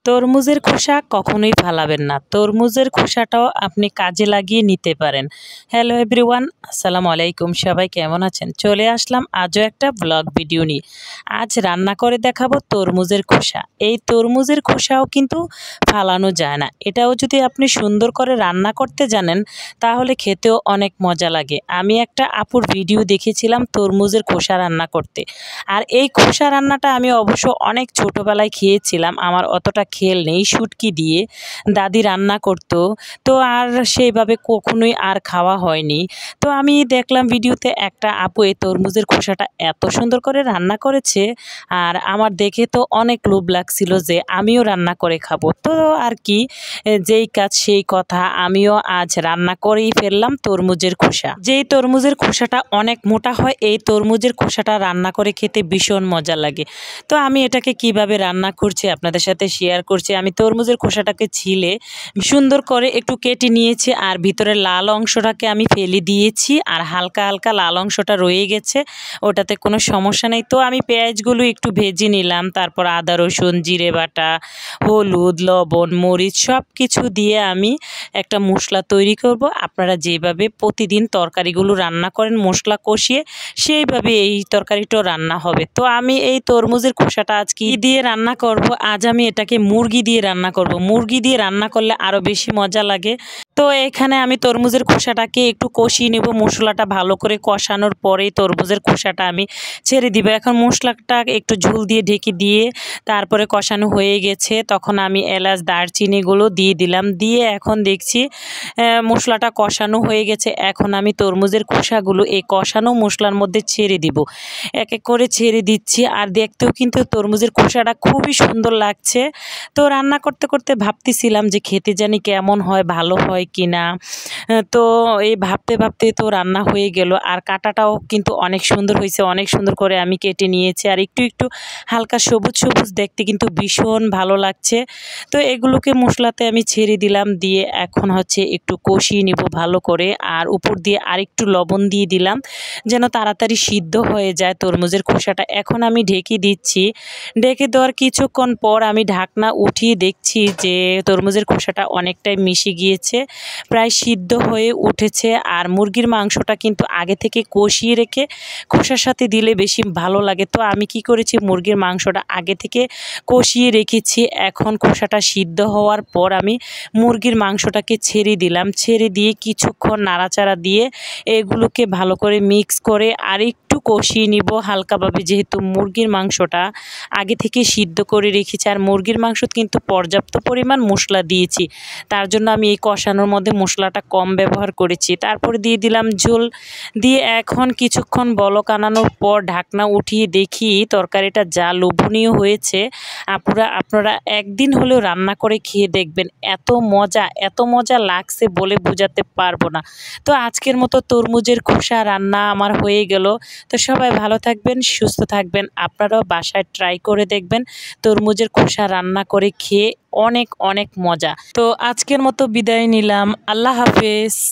তরমুজের খোসা কখনোই ফালাবেন না। তরমুজের খোসাটাও আপনি কাজে লাগিয়ে নিতে পারেন। হ্যালো এভরিওয়ান, আসসালামু আলাইকুম। সবাই কেমন আছেন? চলে আসলাম আজও একটা ব্লগ ভিডিও নিয়ে। আজ রান্না করে দেখাবো তরমুজের খোসা। এই তরমুজের খোসাও কিন্তু ফালানো যায় না। এটাও যদি আপনি সুন্দর করে রান্না করতে জানেন তাহলে খেতেও অনেক মজা লাগে। আমি একটা আপুর ভিডিও দেখেছিলাম তরমুজের খোসা রান্না করতে। আর এই খোসা রান্নাটা আমি অবশ্য অনেক ছোটোবেলায় খেয়েছিলাম। আমার অতটা খেয়াল নেই। শুটকি দিয়ে দাদি রান্না করতো, তো আর সেইভাবে কখনোই আর খাওয়া হয়নি। তো আমি দেখলাম ভিডিওতে একটা আপু এই তরমুজের খোসাটা এত সুন্দর করে রান্না করেছে, আর আমার দেখে তো অনেক লোভ লাগছিল যে আমিও রান্না করে খাবো। তো আর কি, যেই কাজ সেই কথা, আমিও আজ রান্না করেই ফেললাম তরমুজের খোসা। যেই তরমুজের খোসাটা অনেক মোটা হয়, এই তরমুজের খোসাটা রান্না করে খেতে ভীষণ মজা লাগে। তো আমি এটাকে কিভাবে রান্না করছি আপনাদের সাথে শেয়ার করছি। আমি তরমুজের খোসাটাকে ছিলে সুন্দর করে একটু কেটে নিয়েছি, আর ভিতরে লাল অংশটাকে আমি ফেলে দিয়েছি, আর হালকা হালকা লাল অংশটা রয়ে গেছে, ওটাতে কোনো সমস্যা নেই। তো আমি পেঁয়াজগুলো একটু ভেজে নিলাম, তারপর আদা রসুন জিরে বাটা হলুদ লবণ মরিচ সব কিছু দিয়ে আমি একটা মশলা তৈরি করব। আপনারা যেভাবে প্রতিদিন তরকারিগুলো রান্না করেন মশলা কষিয়ে, সেইভাবে এই তরকারিটাও রান্না হবে। তো আমি এই তরমুজের খোসাটা আজ কি দিয়ে রান্না করব, আজ আমি এটাকে মুরগি দিয়ে রান্না করব। মুরগি দিয়ে রান্না করলে আরও বেশি মজা লাগে। তো এখানে আমি তরমুজের খোসাটাকে একটু কষিয়ে নেব। মশলাটা ভালো করে কষানোর পরেই তরমুজের খোসাটা আমি ছেড়ে দিব। এখন মশলাটা একটু ঝোল দিয়ে ঢেকে দিয়ে তারপরে কষানো হয়ে গেছে, তখন আমি এলাচ দারচিনিগুলো দিয়ে দিলাম। দিয়ে এখন দেখছি মশলাটা কষানো হয়ে গেছে। এখন আমি তরমুজের খোসাগুলো এই কষানো মশলার মধ্যে ছেড়ে দিব। এক এক করে ছেড়ে দিচ্ছি, আর দেখতেও কিন্তু তরমুজের খোসাটা খুবই সুন্দর লাগছে। তো রান্না করতে করতে ভাবতেছিলাম যে খেতে জানি কেমন হয়, ভালো হয় কি না। তো এই ভাবতে ভাবতে তো রান্না হয়ে গেল, আর কাটাটাও কিন্তু অনেক সুন্দর হয়েছে। অনেক সুন্দর করে আমি কেটে নিয়েছি, আর একটু একটু হালকা সবুজ সবুজ দেখতে কিন্তু ভীষণ ভালো লাগছে। তো এগুলোকে মশলাতে আমি ছেড়ে দিলাম, দিয়ে এখন হচ্ছে একটু কষিয়ে নিব ভালো করে, আর উপর দিয়ে আরেকটু লবণ দিয়ে দিলাম যেন তাড়াতাড়ি সিদ্ধ হয়ে যায় তরমুজের খোসাটা। এখন আমি ঢেকে দিচ্ছি। ঢেকে দেওয়ার কিছুক্ষণ পর আমি ঢাকনা উঠিয়ে দেখছি যে তরমুজের খোসাটা অনেকটাই মিশে গিয়েছে, প্রায় সিদ্ধ হয়ে উঠেছে। আর মুরগির মাংসটা কিন্তু আগে থেকে কষিয়ে রেখে খোসার সাথে দিলে বেশি ভালো লাগে। তো আমি কি করেছি, মুরগির মাংসটা আগে থেকে কষিয়ে রেখেছি। এখন খোসাটা সিদ্ধ হওয়ার পর আমি মুরগির মাংসটাকে ছেড়ে দিলাম। ছেড়ে দিয়ে কিছুক্ষণ নাড়াচাড়া দিয়ে এগুলোকে ভালো করে মিক্স করে আর একটু কষিয়ে নিব হালকাভাবে, যেহেতু মুরগির মাংসটা আগে থেকে সিদ্ধ করে রেখেছি। আর মুরগির মাংস কিন্তু পর্যাপ্ত পরিমাণ মশলা দিয়েছি, তার জন্য আমি এই কষানোর মধ্যে মশলাটা কম ব্যবহার করেছি। তারপরে দিয়ে দিলাম ঝোল। দিয়ে এখন কিছুক্ষণ বলক আনানোর পর ঢাকনা উঠিয়ে দেখি তরকারিটা যা লোভনীয় হয়েছে। আপনারা একদিন হলেও রান্না করে খেয়ে দেখবেন, এত মজা লাগছে বলে বোঝাতে পারবো না। তো আজকের মতো তরমুজের খোসা রান্না আমার হয়ে গেল। তো সবাই ভালো থাকবেন, সুস্থ থাকবেন। আপনারাও বাসায় ট্রাই করে দেখবেন, তরমুজের খোসা রান্না করে খেয়ে অনেক অনেক মজা। তো আজকের মতো বিদায় নিলাম। আল্লাহ হাফেজ।